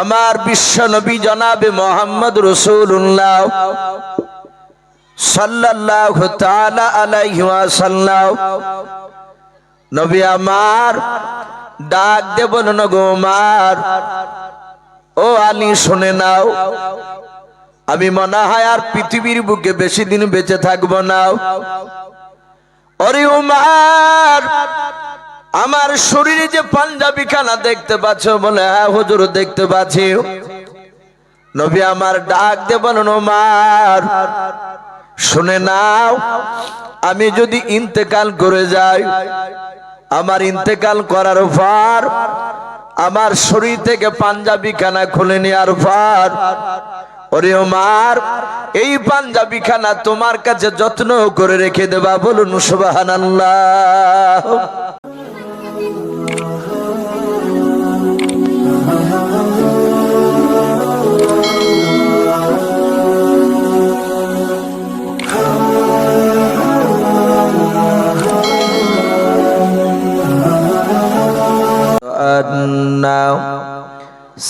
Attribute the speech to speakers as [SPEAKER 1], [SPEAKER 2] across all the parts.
[SPEAKER 1] আমার বিশ্ব নবী জনাবে মুহাম্মদ রাসূলুল্লাহ সাল্লাল্লাহু তাআলা আলাইহি ওয়াসাল্লাম নবী আমার ডাক দে বলুন গো আমার, ও আলী শুনে নাও, আমি মনে হয় আর পৃথিবীর বুকে বেশি দিন বেঁচে থাকবো না। ওরে উমার, আমার শরীরে যে পাঞ্জাবি খানা দেখতে পাচ্ছ? বলে হ্যাঁ হুজুর দেখতে পাচ্ছি। নবী আমার ডাক দে বলুন উমার শুনে নাও, আমি যদি ইন্তেকাল করে যাই, আমার ইন্তেকাল করার পর আমার শরীর থেকে পাঞ্জাবি খানা খুলে নেওয়ার পর, ওরে ওমর, এই পাঞ্জাবি খানা তোমার কাছে যত্ন করে রেখে দেবা। বলুন সুবহানাল্লাহ।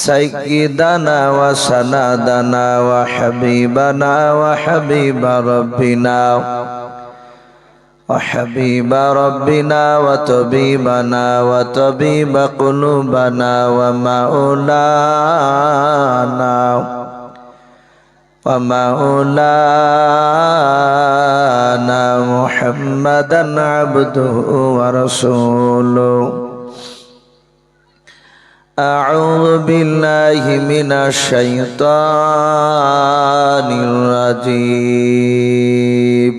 [SPEAKER 1] سيدنا وسندنا وحبيبنا وحبيب ربنا وطبيبنا وطبيب قلوبنا ومولانا محمدا عبده ورسوله. أعوذ بالله من الشيطان الرجيم.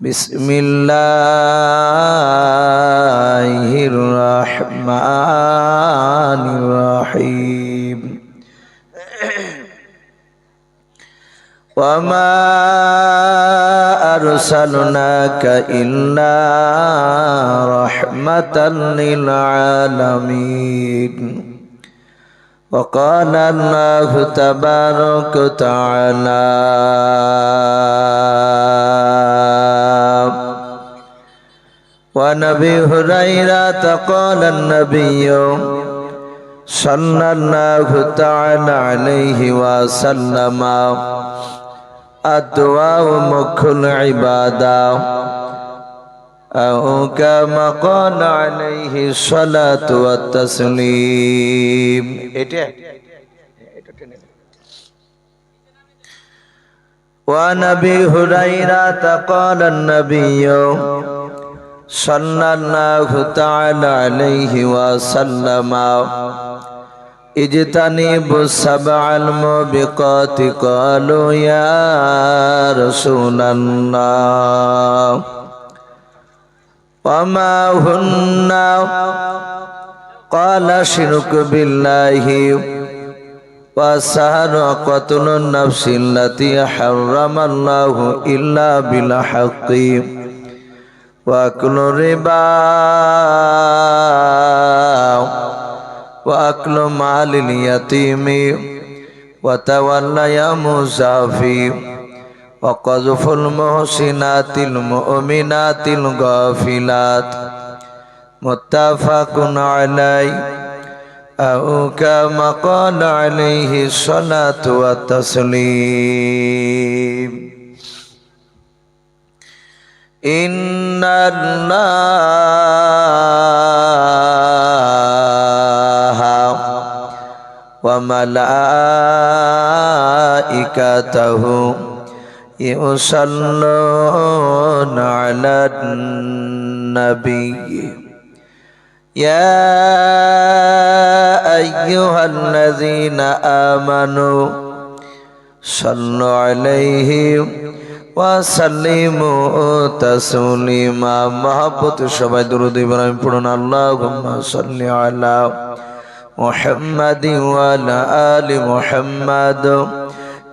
[SPEAKER 1] بسم الله الرحمن الرحيم. وما أرسلناك إلا رحمة للعالمين. وقال الله تبارك وتعالى وعن أبي هريرة قال النبي صلى الله تعالى عليه وسلم الدعاء مخ العبادة أو كما قال عليه الصلاة والتسليم. وعن أبي هريرة قال النبي صلى الله تعالى عليه وسلم اجتنبوا السبع الموبقات. قالوا يا رسول الله وما هن؟ قال الشرك بالله والسحر وقتل النفس التي حرم الله إلا بالحق وأكل الربا وأكل مال اليتيم وتولى المزافي وقذف المحسنات المؤمنات الغافلات. متفق عليه أو كما قال عليه الصلاة والتسليم. إن الله وملائكته يصلون على النبي يا أيها الذين آمنوا صلوا عليه وسلموا تسليما. محبت সবাই দরুদ ইব্রাহিম পড়ুন। আল্লাহুম্মা সাল্লি আলা محمد وعلى آل محمد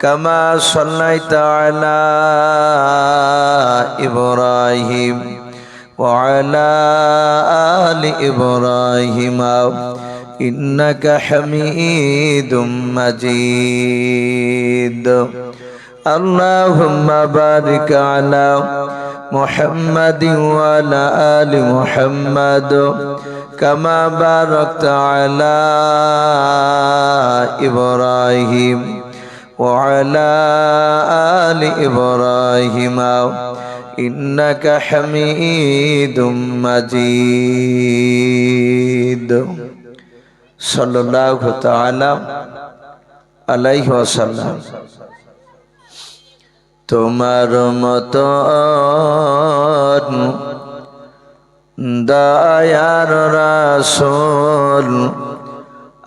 [SPEAKER 1] كما صليت على إبراهيم وعلى آل إبراهيم إنك حميد مجيد. اللهم بارك على محمد وعلى آل محمد كما باركت على إبراهيم وعلى آل إبراهيم إنك حميد مجيد صلى الله تعالى عليه وسلم তোমার মতন দয়ার রাসূল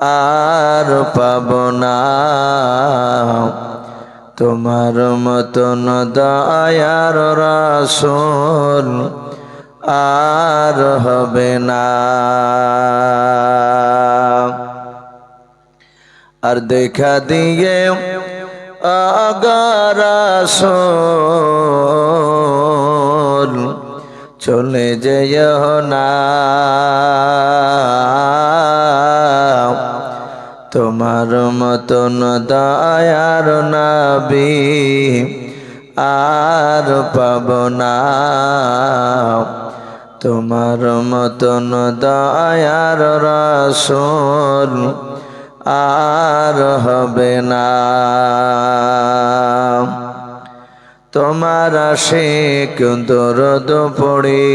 [SPEAKER 1] আর পাব না তোমার মতন দয়ার রাসূল আর হবে না আর দেখা দিয়ে আগার রাসূল চলে যেও না তোমার মতন দয়ার নবী আর পাব না তোমার মতন দয়ার রাসূল আর হবে না তোমার আশিক দরদ পড়ে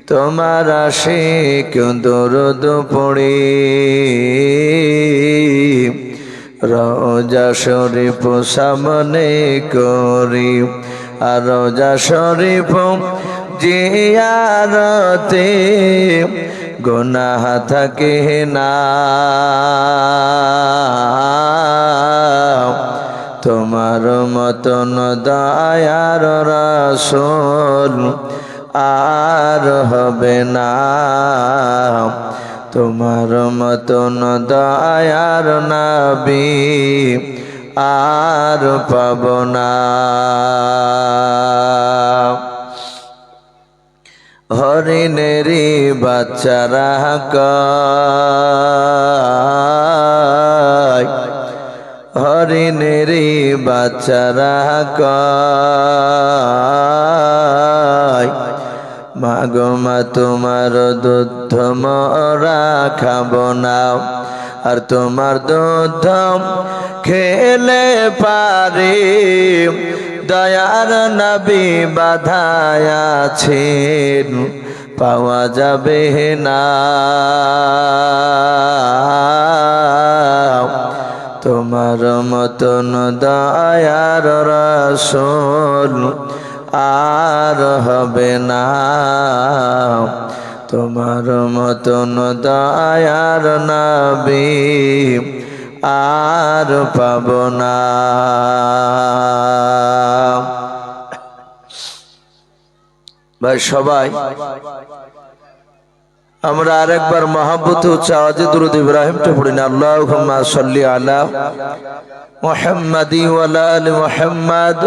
[SPEAKER 1] তোমার আশিক দরদ পড়ে রওজা শরীফ সামনে করি আর রওজা শরীফ জিয়ারতে গুনাহ থাকে না তোমার মতন দয়ার রাসূল আর হবে না তোমার মতন দয়ার নবী আর পাব না হরিণেরি বাচ্চারা কয় হরিণেরি বাচ্চারা কয় মাগো মা তোমার দুধ মরা খাব না আর তোমার দুধ খেলে পারে দয়ার নবী বাধায় আছেন পাওয়া যাবে না তোমার মতন দয়ার রাসূল আর হবে না তোমার মতন দয়ার নবী আর পাব না ভাই সবাই আমরা আরেকবার মহব্বত উচ্চ আওয়াজে দুরূদ ইব্রাহিমটা পড়ি না আল্লাহুম্মা সাল্লি আলা মুহাম্মাদি ওয়া আলা আলি মুহাম্মাদ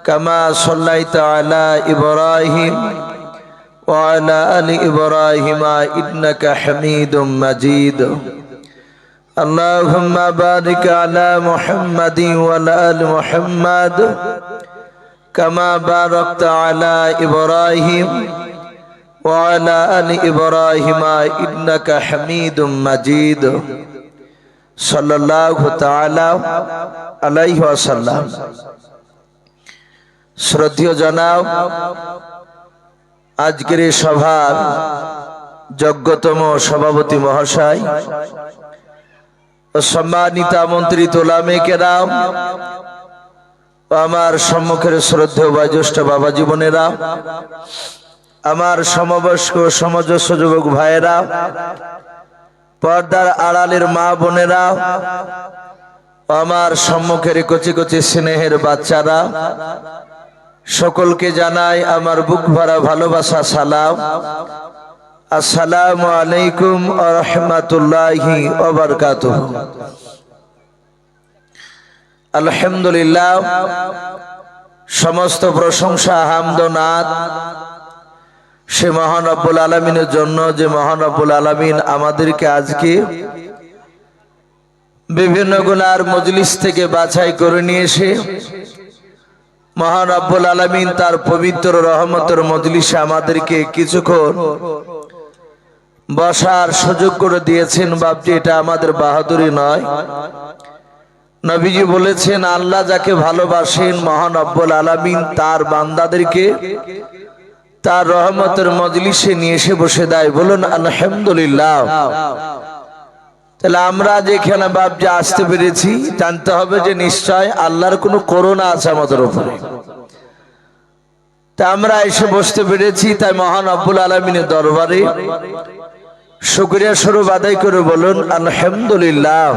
[SPEAKER 1] কামা সাল্লাইতা আলা ইব্রাহিম ওয়া আলা আলি ইব্রাহিম ইন্নাকা হামিদুম মাজিদ আল্লাহুম্মা বারিক আলা মুহাম্মাদি ওয়া আলা আলি মুহাম্মাদ কামা বারাকতা আলা ইব্রাহিম وعلى آل إبراهيم إنك حميد مجيد صلى الله تعالى عليه وسلم শ্রদ্ধেয় জনাব আজকের এই সভার যোগ্যতম সভাপতি মহাশয় ও সম্মানিত আমন্ত্রিত উলামে কেরাম ও আমার সম্মুখের শ্রদ্ধেয় বয়োজ্যেষ্ঠ বাবা জীবনেরা আমার সমবয়স্ক সমাজস্য যুবক ভাইয়েরা পর্দার আড়ালের মা বোনেরা আমার সম্মুখের কচি কচি স্নেহের বাচ্চারা সকলকে জানাই আমার বুক ভরা ভালোবাসা সালাম আসসালামু আলাইকুম ওয়া রাহমাতুল্লাহি ওয়া বারাকাতুহু আলহামদুলিল্লাহ সমস্ত প্রশংসা হামদ ও নাত সে মহান রব্বুল আলামিনের জন্য যে মহান রব্বুল আলামিন আমাদেরকে আজকে বিভিন্ন গুনার মজলিস থেকে বাছাই করে নিয়ে এসে মহান রব্বুল আলামিন তার পবিত্র রহমতের মজলিসে আমাদেরকে কিছুক্ষণ বসার সুযোগ করে দিয়েছেন। বাপজি, এটা আমাদের বাহাদুরি নয়। নবীজি বলেছেন, আল্লাহ যাকে ভালোবাসেন মহান রব্বুল আলামিন তার বান্দাদেরকে তার রহমতের মজলিসে নিয়ে এসে বসে দেয়। বলুন আলহামদুলিল্লাহ। তাহলে আমরা যেখানে বাপজি আসতে পেরেছি, জানতে হবে যে নিশ্চয় আল্লাহর কোনো করুণা আছে আমাদের উপরে। তা আমরা এসে বসতে পেরেছি, তাই মহান রব্বুল আলামিনের দরবারে শুকরিয়া স্বরূপ আদায় করে বলুন আলহামদুলিল্লাহ।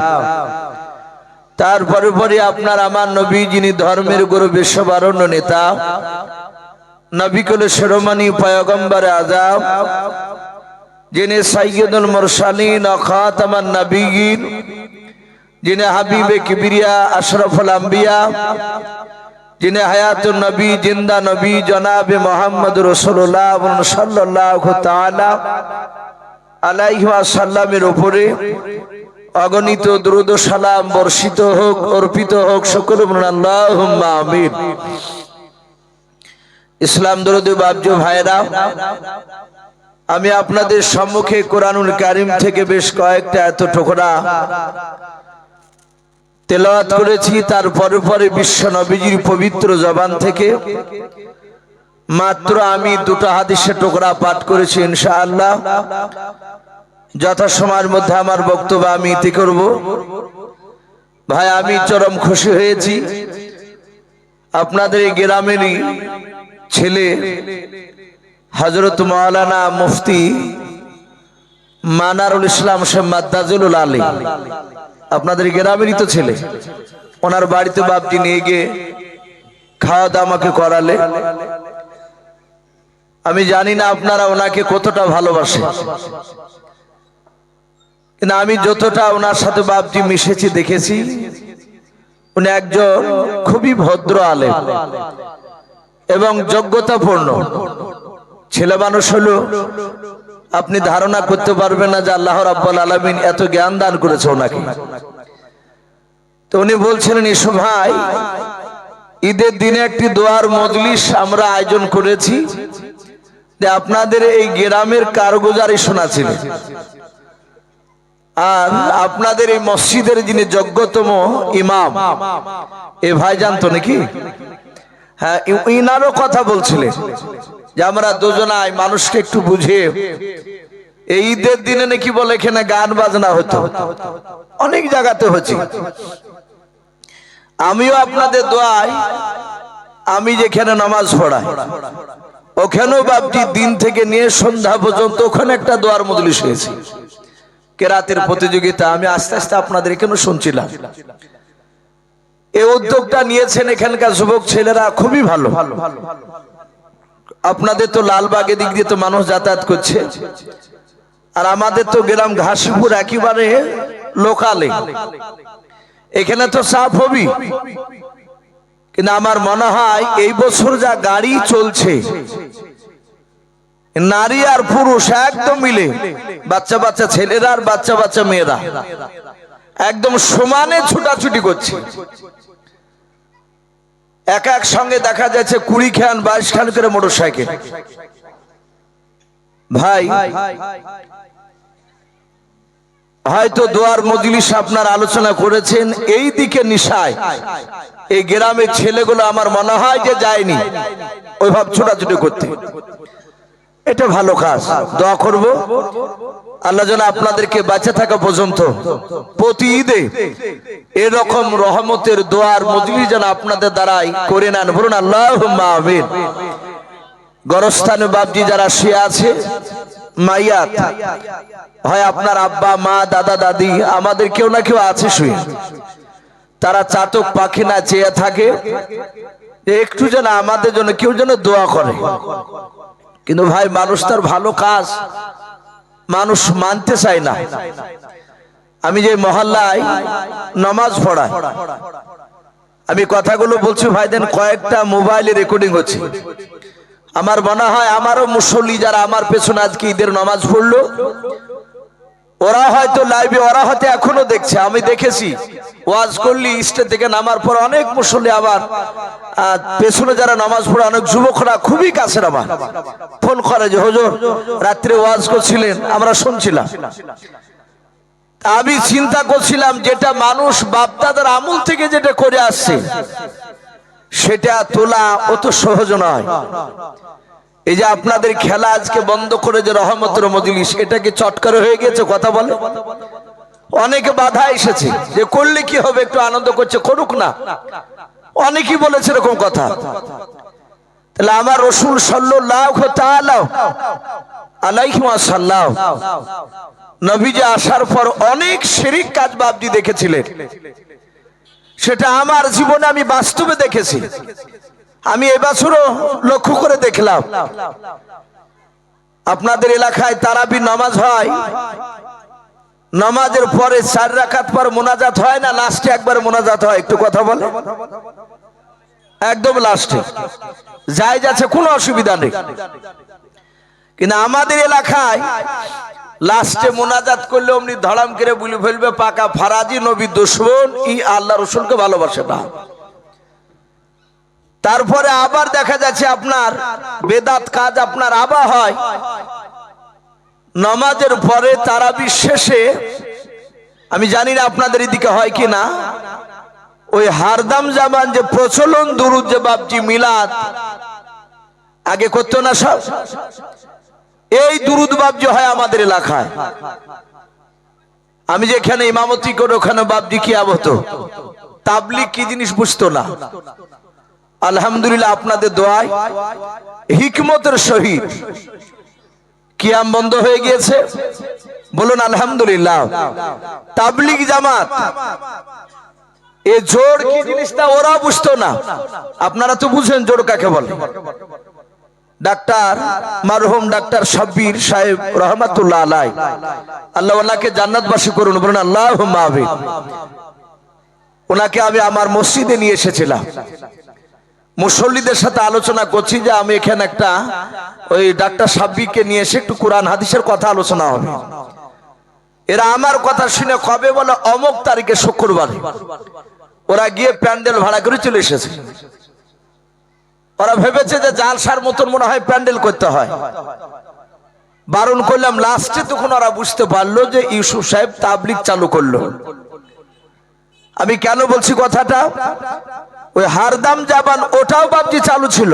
[SPEAKER 1] তারপরে পরে আপনার আমার নবী, যিনি ধর্মের গুরু, বিশ্ববরণ্য নেতা, নবী কুলের শিরোমণি, পয়গম্বর আযম, যিনি সাইয়্যিদুল মুরসালিন ও খাতামান নবিয়্যিন, যিনি হাবিবে কিবরিয়া আশরাফুল আম্বিয়া, যিনি হায়াতুন নবী, জিন্দা নবী, জনাবে মুহাম্মদ রাসূলুল্লাহ সাল্লাল্লাহু তাআলা আলাইহি ওয়াসাল্লামের উপরে অগণিত দুরূদ ও সালাম বর্ষিত হোক, অর্পিত হোক। সকলে বলুন আল্লাহুম্মা আমিন। ইসলাম দরদি বাপজি ভাইরা, আমি আপনাদের সম্মুখে কোরআনুল কারীম থেকে বেশ কয়েকটা এত টুকরা তেলাওয়াত করেছি। তারপরে পরে বিশ্ব নবীজির পবিত্র জবান থেকে মাত্র আমি দুটো হাদিসের টুকরা পাঠ করেছি। ইনশাআল্লাহ যথাসময়ের মধ্যে আমার বক্তব্য আমি ইতি করব। ভাই, আমি চরম খুশি হয়েছি। আপনাদের এই গ্রামেরই ছেলে হযরত মাওলানা মুফতি মানারুল ইসলাম সাহেব মাদ্দাজুল আলী, আপনাদের গ্রামেরই তো ছেলে। ওনার বাড়িতে বাপজি নিয়ে গিয়ে খাওয়া দাওয়া আমাকে করালে। আমি জানি না আপনারা ওনাকে কতটা ভালোবাসেন, কিন্তু আমি যতটা ওনার সাথে বাপজি মিশেছি, দেখেছি উনি একজন খুবই ভদ্র আলেম এবং যোগ্যতাপূর্ণ ছেলে মানুষ। হলো আপনি ধারণা করতে পারবেন না যে আল্লাহ রাব্বুল আলামিন এত জ্ঞান দান করেছে ওনাকে। তো উনি বলছিলেন, ইসু ভাই, ঈদের দিনে একটি দোয়ার মজলিস আমরা আয়োজন করেছি, যে আপনাদের এই গ্রামের কারগুজারি শোনাছিলেন, আর আপনাদের এই মসজিদের যিনি যোগ্যতম ইমাম, এ ভাই জানতো নাকি? হ্যাঁ, ইনারও কথা বলছিলেন যে আমরা দুজনাই মানুষকে একটু বুঝিয়ে, এই ঈদের দিনে নাকি বলে এখানে গান বাজনা হতো, অনেক জায়গাতে হচ্ছে। আমিও আপনাদের দোয়ায়, আমি যেখানে নামাজ পড়াই ওখানেও বাপজি দিন থেকে নিয়ে সন্ধ্যা পর্যন্ত ওখানে একটা দোয়ার মজলিস হয়েছে, কেরাতের প্রতিযোগিতা। আমি আস্তে আস্তে আপনাদের এখানে শুনছিলাম। এই উদ্যোগটা নিয়েছেন এখানকার যুবক ছেলেরা, খুবই ভালো। আপনাদের তো লালবাগের দিক দিয়ে তো মানুষ যাতায়াত করছে, আর আমাদের তো গ্রাম ঘাসিপুর একেবারে লোকালে, এখানে তো সাফ হবি। কিন্তু আমার মনে হয় এই বছর যা গাড়ি চলছে, নারী আর পুরুষ একদম মিলে, বাচ্চা বাচ্চা ছেলেরা আর বাচ্চা বাচ্চা মেয়েরা একদম সমানে ছুটাছুটি করছে। এক এক সঙ্গে দেখা যাচ্ছে 20 খান 22 খান করে মোটরসাইকেল। ভাই, হয়তো দোয়ার মজলিস আপনার আলোচনা করেছেন, এই দিকে নিশায় এই গ্রামের ছেলেগুলো আমার মনে হয় যে যায়নি ওইভাবে ছোটাছুটি করতে। এটা ভালো কাজ। দোয়া করব আল্লাহ যেন আপনাদেরকে বেঁচে থাকা পর্যন্ত প্রতি ঈদে এরকম রহমতের দোয়ার মজলিস যেন আপনাদের দ্বারাই করে নেন। বলুন আল্লাহুম্মা আমিন। গরস্থানে বাপজি যারা শুয়ে আছে, মাইয়াত হয় আপনার আব্বা মা দাদা দাদি, আমাদের কেউ না কেউ আছে শুয়ে, তারা চাতক পাখি না চেয়ে থাকে একটু যেন আমাদের জন্য কেউ যেন দোয়া করে। কিন্তু ভাই, মানুষ তার ভালো কাজ মানুষ মানতে চায় না। আমি যে মহল্লায় নামাজ পড়াই, আমি কথাগুলো বলছি ভাই, দেন কয়েকটা মোবাইলে রেকর্ডিং হচ্ছে। আমার মনে হয় আমারও মুসল্লি যারা আমার পেছনে আজকে ঈদের নামাজ পড়লো, ওরা হয়তো লাইভে, ওরা হয়তো এখনো দেখছে। আমি দেখেছি ওয়াজ করলি স্টেজ থেকে নামার পর অনেক মুসল্লি আবার পেছনে যারা নামাজ পড়ে অনেক যুবকরা খুবই কাছের আমার ফোন করে যে হুজুর রাত্রে ওয়াজ করছিলেন আমরা শুনছিলাম। আমি চিন্তা করছিলাম যেটা মানুষ বাপদাদার আমল থেকে যেটা করে আসছে সেটা তোলা অত সহজ নয়। এই যে আপনাদের খেলা আজকে বন্ধ করে যে রহমতের মজলিস, এটা কি চটকারে হয়ে গেছে? কথা বলে অনেকে বাধা এসেছে যে করলে কি হবে, একটু আনন্দ করছে, করুক না। অনেকেই বলেছে এরকম কথা। তাহলে আমার রাসূল সাল্লাল্লাহু তাআলা আলাইহি ওয়াসাল্লাম নবীজি আসার পর অনেক শিরক কাজ বাপজি দেখেছিলেন। সেটা আমার জীবনে আমি বাস্তবে দেখেছি। আমি এবছরও লক্ষ্য করে দেখলাম আপনাদের এলাকায় তারাবি নামাজ হয়, নামাজের পরে 4 রাকাত পর মোনাজাত হয় না, লাস্টে একবার মোনাজাত হয়। একটু কথা বলে, একদম লাস্টে জায়েজ আছে, কোনো অসুবিধা নেই। কিন্তু আমাদের এলাকায় লাস্টে মোনাজাত করলে অমনি ধড়াম করে বলে ফেলবে পাকা ফারাজি নবী দুশমন, ই আল্লাহ রসুলকে ভালোবাসে না। তারপরে আবার দেখা যাচ্ছে আপনার বেদাত কাজ আপনার আবার হয় নামাজের পরে তারাবি শেষে। আমি জানি না আপনাদের এদিকে হয় কি না, ওই হারদাম জামান যে প্রচলন দুরুদ যে বাপজি মিলাদ আগে করতো না সব, এই দুরুদ বাপজি হয় আমাদের এলাকায়। আমি যেখানে ইমামতি করে ওখানে বাপজি কি হতো, তাবলিগ কি জিনিস বুঝতো না। আলহামদুলিল্লাহ আপনাদের দোয়ায় হিকমতের সহিত কিয়াম বন্ধ হয়ে গিয়েছে, বলুন আলহামদুলিল্লাহ। তাবলিগ জামাত এ জোর কি জিনিসটা ওরা বুঝতো না, আপনারা তো বুঝেন জোর কাকে বলে। ডাক্তার মারহুম ডাক্তার সাব্বির সাহেব রহমাতুল্লাহ আলাই, আল্লাহ ওনাকে জান্নাতবাসী করুন, বলুন আল্লাহুম্মা আমিন। ওনাকে আমি আমার মসজিদে নিয়ে এসেছিলাম, মুসল্লিদের সাথে আলোচনা করছি যে আমি এখানে একটা ওই ডাক্তার সাব্বিরকে নিয়ে এসে একটু কোরআন হাদিসের কথা আলোচনা হবে। এরা আমার কথা শুনে কবে বলে অমুক তারিখে শুক্রবার। ওরা গিয়ে প্যান্ডেল ভাড়া করে চলে এসেছে। ওরা ভেবেছে যে জালসার মতন মনে হয় প্যান্ডেল করতে হয়। বারণ করলাম, লাস্টে তখন ওরা বুঝতে পারলো যে ইউসুফ সাহেব তাবলিগ চালু করলো। আমি কেন বলছি কথাটা, ওই হারদাম জাবান ওটাও বাপজি চালু ছিল।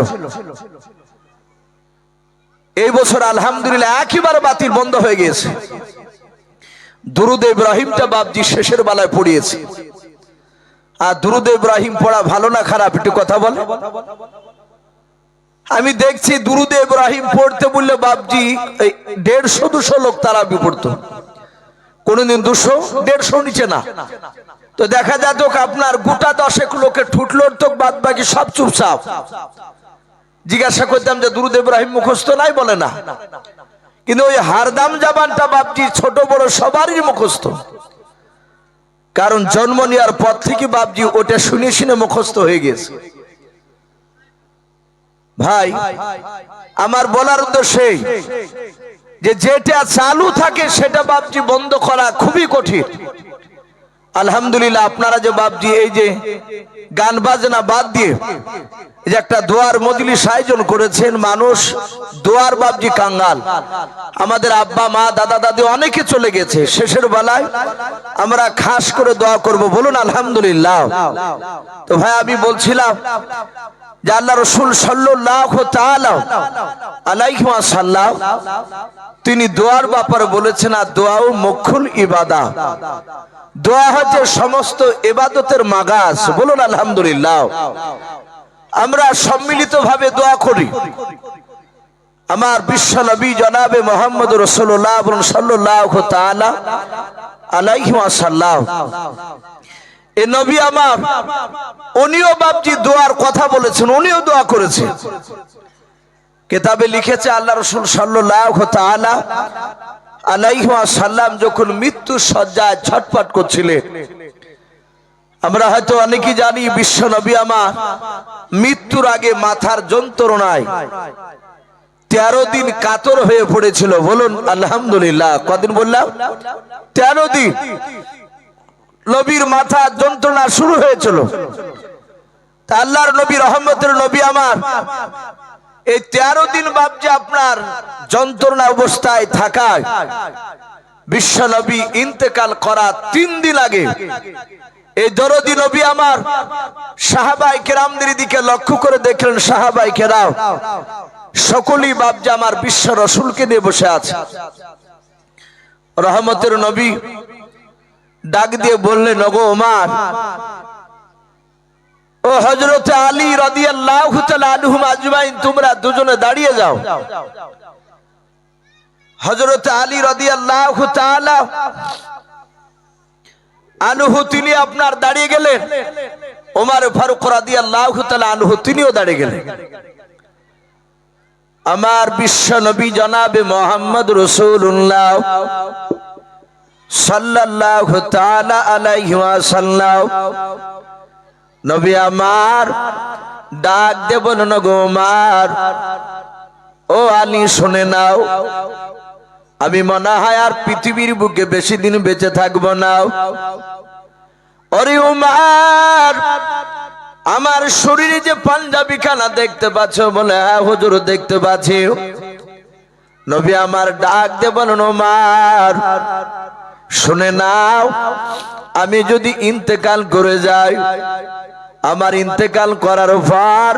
[SPEAKER 1] এই বছর আলহামদুলিল্লাহ একেবারে বাতিল বন্ধ হয়ে গিয়েছে। দুরুদ ইব্রাহিমটা বাপজি শেষের বেলায় পড়িয়েছে। আর দুরুদ ইব্রাহিম পড়া ভালো না খারাপ, একটু কথা বলে। আমি দেখছি দুরুদ ইব্রাহিম পড়তে বললে বাপজি 150-200 লোক তারাবি পড়তো, কোনদিন 200-150 নিচে না। তো দেখা যেত আপনার গোটা 10 লোকে ঠুটলোর তো বাদ বাকি সব চুপচাপ। জিজ্ঞাসা করতাম যে দুরুদ ইব্রাহিম মুখস্থ নাই, বলে না। কিন্তু ওই হারদাম জাবানটা বাপজি ছোট বড় সবারই মুখস্থ, কারণ জন্ম নেওয়ার পর থেকে বাপজি ওটা শুনে শুনে মুখস্থ হয়ে গেছে। ভাই আমার বলার উদ্দেশ্য যে যেটা চালু থাকে সেটা বাপজি বন্ধ করা খুবই কঠিন। আলহামদুলিল্লাহ আপনারা যে বাপজি এই যে গান বাজনা বাদ দিয়ে যে একটা দোয়ার মজলিস আয়োজন করেছেন, মানুষ দোয়ার বাপজি কাঙ্গাল। আমাদের আব্বা মা দাদা দাদি অনেকে চলে গেছে, শেষের বেলায় আমরা খাস করে দোয়া করব, বলুন আলহামদুলিল্লাহ। তো ভাই আমি বলছিলাম যে আল্লাহ রাসূল সাল্লাল্লাহু তাআলা আলাইহি ওয়াসাল্লাম তিনি দোয়ার ব্যাপারে বলেছেন, আর দোয়াও মুখুল ইবাদত। দোয়া হচ্ছে সমস্ত ইবাদতের মাগাজ, বলুন আলহামদুলিল্লাহ। আমরা সম্মিলিত ভাবে দোয়া করি। আমার বিশ্ব নবী জনাবে মুহাম্মদ রাসূলুল্লাহ সাল্লাল্লাহু তাআলা আলাইহি ওয়াসাল্লাম এ নবী আমার, উনিও বাপজি দোয়ার কথা বলেছেন, উনিও দোয়া করেছেন। কিতাবে লিখেছে আল্লাহ রাসূল সাল্লাল্লাহু তাআলা আলাইহি ওয়াসাল্লাম যখন মৃত্যু শয্যায় ছটফট করছিলেন, আমরা হয়তো অনেকেই জানি বিশ্ব নবী আমার মৃত্যুর আগে মাথার যন্ত্রণায় 13 দিন কাতর হয়ে পড়েছিল, বলুন আলহামদুলিল্লাহ। কদিন বললাম? 13 দিন। নবীর মাথা যন্ত্রণা শুরু হয়েছিল। তা আল্লাহর নবী, রহমতের নবী আমার, এই 13 দিন বাপজি আপনার যন্ত্রণা অবস্থায় থাকায় বিশ্ব নবী ইন্তেকাল করা 3 দিন আগে এই দরদি নবী আমার সাহাবায়ে কেরামদের দিকে লক্ষ্য করে দেখলেন, সাহাবায়ে কেরাম সকলেই বাপজি আমার বিশ্ব রাসূলকে নিয়ে বসে আছে। রহমতের নবী ডাক দিয়ে বললেন, ওগো ওমর, ও হযরত আলী রাদিয়াল্লাহু তাআলা আনহুম আজমাইন, তোমরা দুজনে দাঁড়িয়ে যাও। হযরত আলী রাদিয়াল্লাহু তাআলা আনহু তিনি আপনার দাঁড়িয়ে গেলেন, ওমর ফারুক রাদিয়াল্লাহু তাআলা আনহু তিনিও দাঁড়িয়ে গেলেন। আমার বিশ্ব নবী জনাবে মুহাম্মদ রাসূলুল্লাহ সাল্লাল্লাহু তাআলা আলাইহি ওয়াসাল্লাম নবী আমার ডাক দিয়ে বললেন, গো ওমর, ও আলী শুনে নাও, আমি মনে হয় আর পৃথিবীর বুকে বেশি দিন বেঁচে থাকবো না। ওরে ওমর, আমার শরীরে যে পাঞ্জাবি খানা দেখতে পাচ্ছ? বলে, হ্যাঁ হুজুর দেখতে পাচ্ছি। নবী আমার ডাক দিয়ে বলেন, ওমর শুনে নাও, আমি যদি ইন্তেকাল করে যাই, আমার ইন্তেকাল করার পর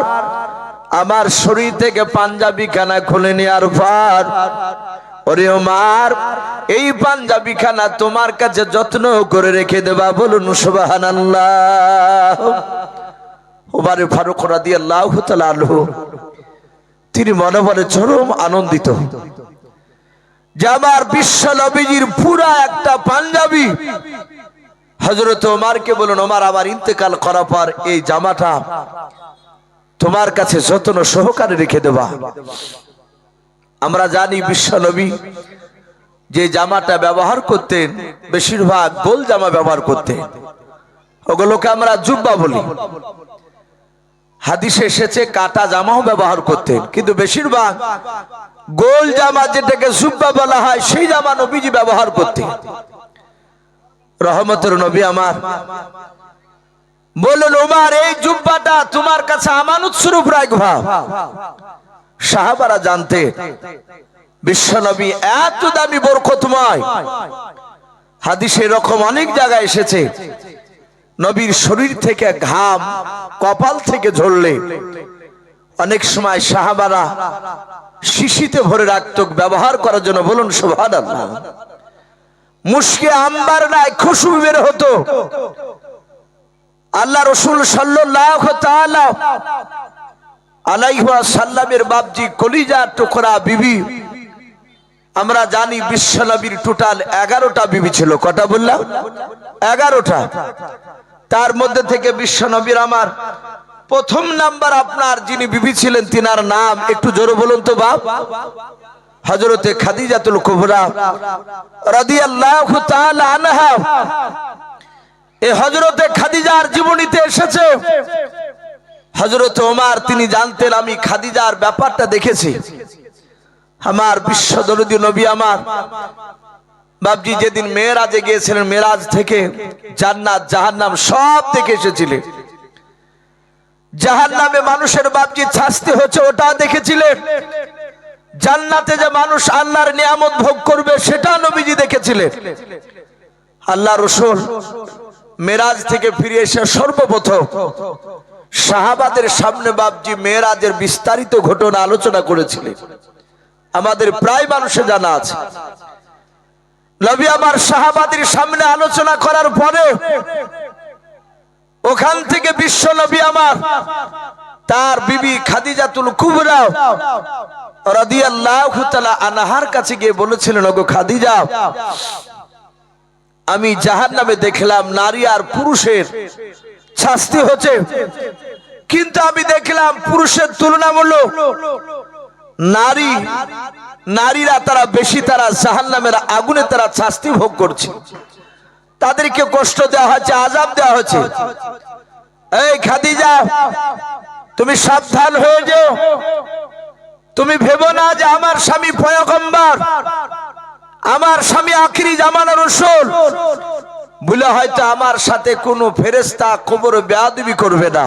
[SPEAKER 1] আমার শরীর থেকে পাঞ্জাবি খানা খুলে নেওয়ার পর, ওরে ওমর, এই পাঞ্জাবি খানা তোমার কাছে যত্ন করে রেখে দেবা। বলুন সুবহানাল্লাহ। ওমর ফারুক রাদিয়াল্লাহু তাআলা আনহু তিনি মনে মনে চরম আনন্দিত যে আমার বিশ্ব নবীজির পুরা একটা পাঞ্জাবি হযরত ওমরকে বলুন, ওমর আমার ইন্তেকাল করার পর এই জামাটা তোমার কাছে যত্ন সহকারে রেখে দেবা। আমরা জানি বিশ্ব নবী যে জামাটা ব্যবহার করতেন বেশিরভাগ গোল জামা ব্যবহার করতেন, ওগুলোকে আমরা জুব্বা বলি। হাদিসে এসেছে কাটা জামাও ব্যবহার করতেন, কিন্তু বেশিরভাগ গোল জামা যেটাকে জুব্বা বলা হয় সেই জামা নবীজি ব্যবহার করতেন। রহমতের নবী আমার বললেন, ওমর এই জুব্বাটা তোমার কাছে আমানত স্বরূপ রাখবা। সাহাবারা জানতে বিশ্ব নবী এত দামি বরকতময়। হাদিসে এরকম অনেক জায়গায় এসেছে, নবীর শরীর থেকে ঘাম কপাল থেকে ঝরলে অনেক সময় সাহাবারা শিশিতে ভরে রাখত ব্যবহার করার জন্য। বলুন সুবহানাল্লাহ। মুশকে আম্বার নাই খুশবু বের হতো। আল্লাহ রাসূল সাল্লাল্লাহু তাআলা আলাইহি ওয়াসাল্লামের বাপজি কলিজার টুকরা বিবি, আমরা জানি বিশ্ব নবীর টোটাল 11টা বিবি ছিল। কটা বললাম? 11টা। তার মধ্যে থেকে বিশ্ব নবীর আমার প্রথম নাম্বার আপনার যিনি বিবি ছিলেন তিনার নাম একটু জোরে বলুন তো বাপ, হযরতে খাদিজাতুল কুবরা রাদিয়াল্লাহু তাআলা আনহা। এই হযরতে খাদিজার জীবনীতে এসেছে হযরত ওমর তিনি জানতেন আমি খাদিজার ব্যাপারটা দেখেছি। আমার বিশ্বদরদী নবী আমার বাপজি যেদিন মেরাজে গিয়েছিলেন, মেরাজ থেকে জান্নাত জাহান্নাম সব দেখে এসেছিলেন। জাহান্নামে মানুষের বাপজি শাস্তি হচ্ছে ওটা দেখেছিলেন, জান্নাতে যে মানুষ আল্লাহর নিয়ামত ভোগ করবে সেটা নবীজি দেখেছিলেন। আল্লাহ রাসূল মেরাজ থেকে ফিরে এসে সর্বপ্রথম সাহাবাদের সামনে বাপজি মেরাজের বিস্তারিত ঘটনা আলোচনা করেছিলেন। আমাদের প্রায় মানুষের জানা আছে। নবী আমার সাহাবাদের সামনে আলোচনা করার পরে ওখান থেকে বিশ্ব নবী আমার তার বিবি খাদিজাতুল কুবরা রাদিয়াল্লাহু তাআলা আনহার কাছে গিয়ে বলেছিলেন, ওগো খাদিজা, আমি জাহান্নামে দেখলাম নারী আর পুরুষের শাস্তি হচ্ছে, কিন্তু আমি দেখলাম পুরুষের তুলনামূলক নারীরা তারা বেশি, তারা জাহান্নামের আগুনে তারা শাস্তি ভোগ করছে, তাদেরকে কষ্ট দেওয়া হচ্ছে, আযাব দেওয়া হচ্ছে। এই খাদিজা, তুমি সাবধান হয়ে যাও। তুমি ভেবো না যে আমার স্বামী পয়গম্বর, আমার স্বামী আখিরি জামানার রাসূল, বলে হয়তো আমার সাথে কোনো ফেরেশতা কবর বেয়াদবি করবে না।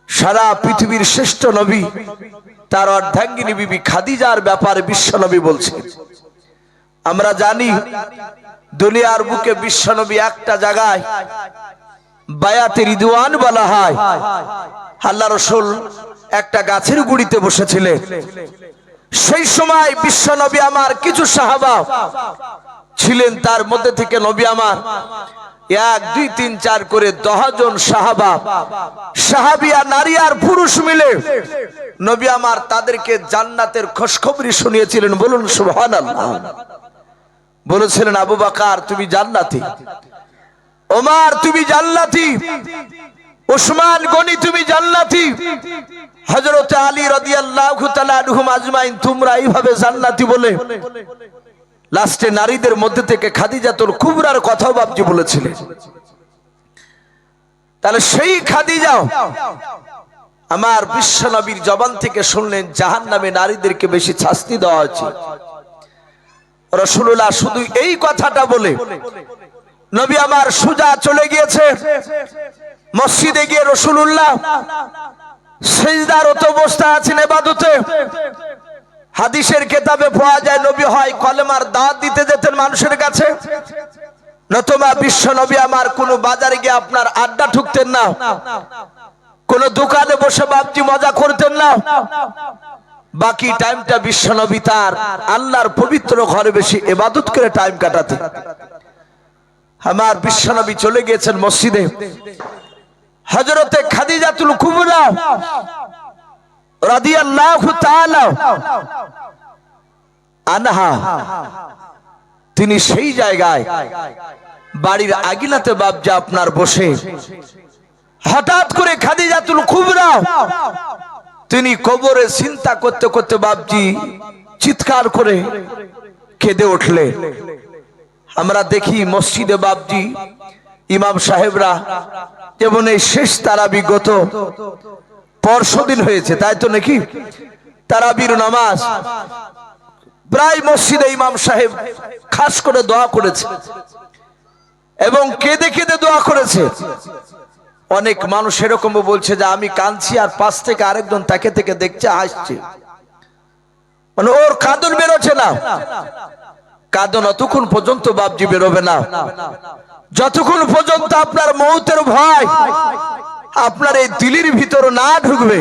[SPEAKER 1] সারা পৃথিবীর শ্রেষ্ঠ নবী তার অর্ধাঙ্গিনী বিবি খাদিজার ব্যাপারে বিশ্ব নবী বলছে। আমরা জানি দুনিয়ার বুকে বিশ্ব নবী একটা জায়গায় বায়াতে রিদওয়ান বলা হয়, আল্লাহ রাসূল একটা গাছের গুড়িতে বসেছিলেন। সেই সময় বিশ্ব নবী আমার কিছু সাহাবা ছিলেন, তার মধ্যে থেকে নবী আমার 1 2 3 4 করে 10 জন সাহাবা, সাহাবিয়া নারী আর পুরুষ মিলে নবী আমার তাদেরকে জান্নাতের খুশখবরি শুনিয়েছিলেন। বলুন সুবহানাল্লাহ। বলেছিলেন, আবু বকর তুমি জান্নাতি, ওমর তুমি জান্নাতি, উসমান গনি তুমি জান্নাতি, হযরত আলী রাদিয়াল্লাহু তাআলা আনহুম আজমাইন তোমরা এইভাবে জান্নাতি বলে লাস্টে নারীদের মধ্যে থেকে খাদিজাতুল কুবরার কথাও বাপজি বলেছিলেন। তাহলে সেই খাদিজা আমার বিশ্ব নবীর জবান থেকে শুনলেন জাহান্নামে নারীদেরকে বেশি শাস্তি দেওয়া উচিত। রাসূলুল্লাহ শুধু এই কথাটা বলে নবী আমার সুজা চলে গিয়েছে মসজিদে গিয়ে। রাসূলুল্লাহ সিজদারত অবস্থায় আছেন ইবাদতে। হাদিসের কিতাবে পাওয়া যায় নবী হয় কলেমার দাওয়াত দিতে যেতেন মানুষের কাছে, নতুবা বিশ্ব নবী আমার কোন বাজারে গিয়ে আপনার আড্ডা ঠুকতেন না, কোন দোকানে বসে বাপজি মজা করতেন না। বাকি টাইমটা বিশ্ব নবী তার আল্লাহর পবিত্র ঘরে বেশি ইবাদত করে টাইম কাটাতেন। আমার বিশ্ব নবী চলে গিয়েছেন মসজিদে। হযরতে খাদিজাতুল কুবরা রাদিয়াল্লাহু তাআলা আনহা তিনি সেই জায়গায় বাড়ির আগিনাতে বাপজা আপনার বসে হঠাৎ করে খাদিজাতুল কুবরা তিনি কবরে চিন্তা করতে করতে বাপজি চিৎকার করে কেঁদে উঠলেন। আমরা দেখি মসজিদে বাপজি ইমাম সাহেবরা যেমন এই শেষ তারাবি গত পরশুদিন হয়েছে, তাই তো নাকি? তারাবির নামাজ প্রায় মসজিদে ইমাম সাহেব খাস করে দোয়া করেছে এবং কেঁদে কেঁদে দোয়া করেছে। অনেক মানুষ এরকম বলছে যে আমি কাঁদছি আর পাশ থেকে আরেকজন তাকে থেকে দেখছে হাসছে, মানে ওর কাঁদন বেরোচ্ছে না। কাঁদন অতক্ষণ পর্যন্ত বাপজি বেরোবে না যতক্ষণ পর্যন্ত আপনার মৌতের ভয় আপনার এই দিলের ভিতর না ঢুকবে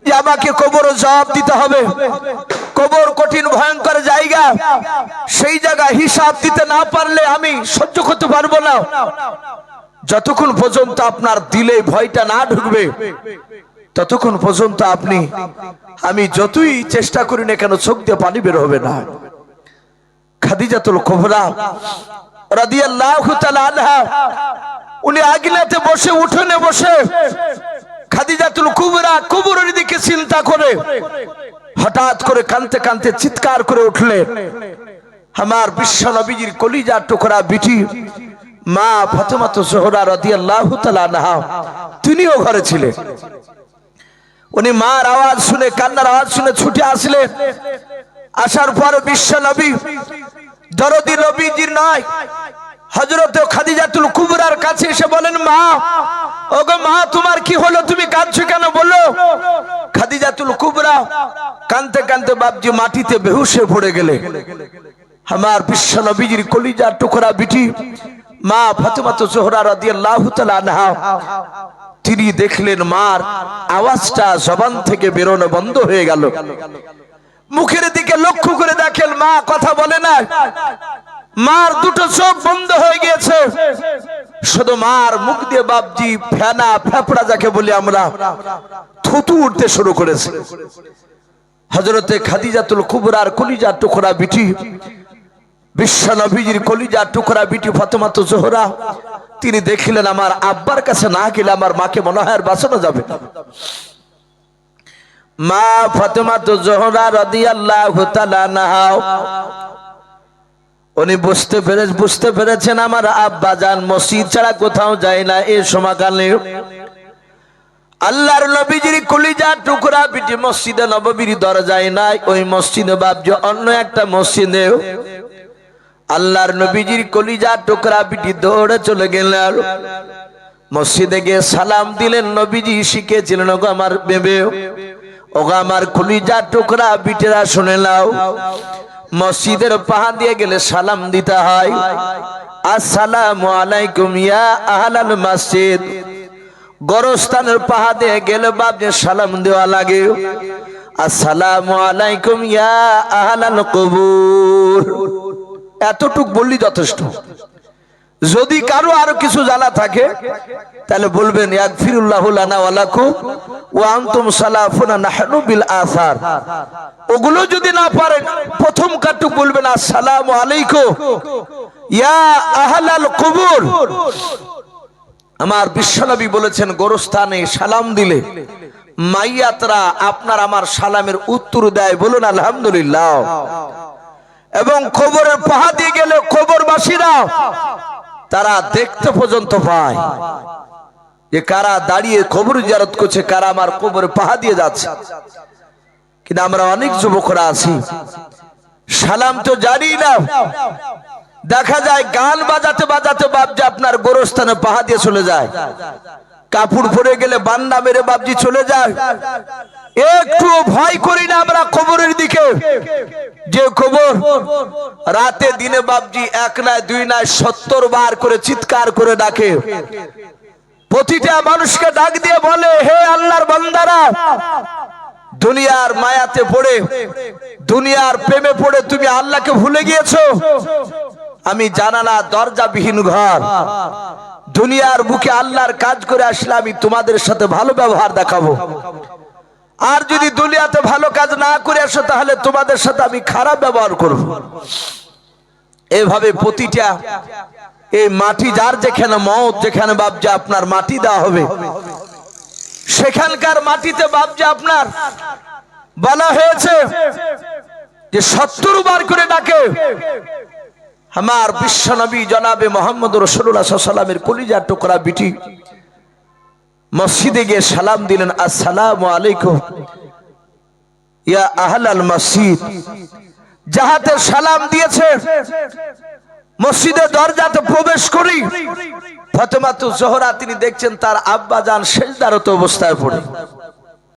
[SPEAKER 1] যে আমাকে কবর জবাব দিতে হবে। কবর কঠিন ভয়ঙ্কর জায়গা, সেই জায়গায় হিসাব দিতে না পারলে আমি সহ্য করতে পারবো না। যতক্ষণ পর্যন্ত আপনার দিলে ভয়টা না ঢুকবে ততক্ষণ পর্যন্ত আপনি আমি যতই চেষ্টা করি না কেন চোখ দিয়ে পানি বের হবে না। খাদিজাতুল কুবরা রাদিয়াল্লাহু তাআলা আনহা উনি আগিনাতে বসে উঠোনে বসে খাদিজাতুল কুবরা কবরের দিকে চিন্তা করে হঠাৎ করে কাঁদতে কাঁদতে চিৎকার করে উঠলেন। আমার বিশ্ব নবীজির কলিজার টুকরা বিটি মা ফাতেমা জোহরা রাদিয়াল্লাহু তাআলা আনহা তিনিও ঘরে ছিলেন। উনি মার আওয়াজ শুনে কান্নার আওয়াজ শুনে ছুটে আসলেন। আসার পর বিশ্ব নবী দরদি নবীজির নয় হযরত খাদিজাতুল কুবরার কাছে এসে বলেন, মা ওগো মা তোমার কি হলো, তুমি কাঁদছো কেন বলো। খাদিজাতুল কুবরা কাঁদতে কাঁদতে বাপজি মাটিতে বেহুশ হয়ে পড়ে গেলে। আমার বিশ্ব নবীজির কলিজার টুকরা বিটি মা ফাতেমা জোহরা রাদিয়াল্লাহু তাআলা আনহা তিনি দেখলেন মার আওয়াজটা জবান থেকে বেরোনো বন্ধ হয়ে গেল। মুখের দিকে লক্ষ্য করে দেখেন মা কথা বলে না, মার দুটো চোখ বন্ধ হয়ে গিয়েছে। শুধু মার মুখ দিয়ে বাপজি ফেনা ফেপড়া যাকে বলি আমরা থুতু উঠতে শুরু করেছে। হযরতে খাদিজাতুল কুবরার কলিজার টুকরা বিটি বিশ্ব নবীজির কলিজার টুকরা বিটি ফাতেমা জোহরা তিনি দেখলেন আমার আব্বার কাছে না গেলে আমার মাকে মনে হয় আর বাঁচানো যাবে না। মা ফাতেমা জোহরা রাদিয়াল্লাহু তাআলা আনহা উনি বুঝতে পেরেছেন আমার আব্বা জান মসজিদ ছাড়া কোথাও যায় না। এই সময়কালে আল্লাহর নবীজির কলিজার টুকরা বিটি মসজিদে নববীর দরজায় নাই, ওই মসজিদে বাপজি অন্য একটা মসজিদে আল্লাহর নবীজির কলিজা টুকরা বিটি দৌড়ে চলে গেলেন মসজিদে গিয়ে সালাম দিলেন। নবীজি শিখেছিলেন, ওগো আমার বেবে, ওগো আমার কলিজা টুকরা বিটেরা শুনে নাও, মসজিদের পাহা দিয়ে গেলে সালাম দিতে হয়, আসসালামু আলাইকুম ইয়া আহলাল মসজিদ। গোরস্থানের পাহা দিয়ে গেলে বাপজি সালাম দেওয়া লাগে, আসসালামু আলাইকুম ইয়া আহলাল কবুর। এতটুক বললি যথেষ্ট। যদি কারো আরো কিছু জানা থাকে তাহলে বলবেন ইয়াগফিরুল্লাহু লানা ওয়া লাকুম ওয়া আনতুম সালাফুনা নাহনু বিল আসার। ওগুলো যদি না পারেন প্রথম কাটুক বলবেন আসসালামু আলাইকুম ইয়া আহলাল কবুর। আমার বিশ্বনবী বলেছেন, গোরস্থানে সালাম দিলে মাইয়াতরা আপনার আমার সালামের উত্তর দেয়, বলুন আলহামদুলিল্লাহ। এবং কবরের পাহা দিয়ে গেলে কবরবাসীরা তারা দেখতে পর্যন্ত পায় যে কারা দাঁড়িয়ে কবর জিয়ারত করছে, কারা আমার কবরে পাহা দিয়ে যাচ্ছে। কিন্তু আমরা অনেক যুবকরা আছি সালাম তো জানি না, দেখা যায় গান বাজাতে বাজাতে বাপজি আপনার গোরস্থানে পাহা দিয়ে চলে যায়, কাপড় পরে গেলে বান্না মেরে বাপজি চলে যায়। একটু ভয় করি না আমরা কবরের দিকে, যে কবর রাতে দিনে বাপজি এক নয় দুই নয় 70 বার করে চিৎকার করে ডাকে, প্রতিটা মানুষকে ডাক দিয়ে বলে, হে আল্লাহর বান্দারা, দুনিয়ার মায়াতে পড়ে দুনিয়ার প্রেমে পড়ে তুমি আল্লাহকে ভুলে গিয়েছো। আমি জানালা দরজাবিহীন ঘর, দুনিয়ার বুকে আল্লাহর কাজ করে আসলে আমি তোমাদের সাথে ভালো ব্যবহার দেখাবো, আর যদি দুনিয়াতে ভালো কাজ না করে আসো তাহলে তোমাদের সাথে আমি খারাপ ব্যবহার করব। এভাবে প্রতিটা এই মাটি যার যেখানে মওত, যেখানে বাপজি আপনার মাটি দেওয়া হবে, সেখানকার মাটিতে বাপজি আপনার বলা হয়েছে যে 70 বার করে ডাকে। আমার বিশ্বনবী জনাবে মুহাম্মদ রাসূলুল্লাহ সাল্লাল্লাহু আলাইহি ওয়াসাল্লামের কলিজার টুকরা বিটি মসজিদে গিয়ে সালাম দিলেন, আসসালামু আলাইকুম ইয়া আহলাল মসজিদ। যাহাতে সালাম দিয়েছে মসজিদের দরজাতে প্রবেশ করি ফাতেমাতুজ জোহরা তিনি দেখছেন তার আব্বা জান সেজদারত অবস্থায় পড়ে।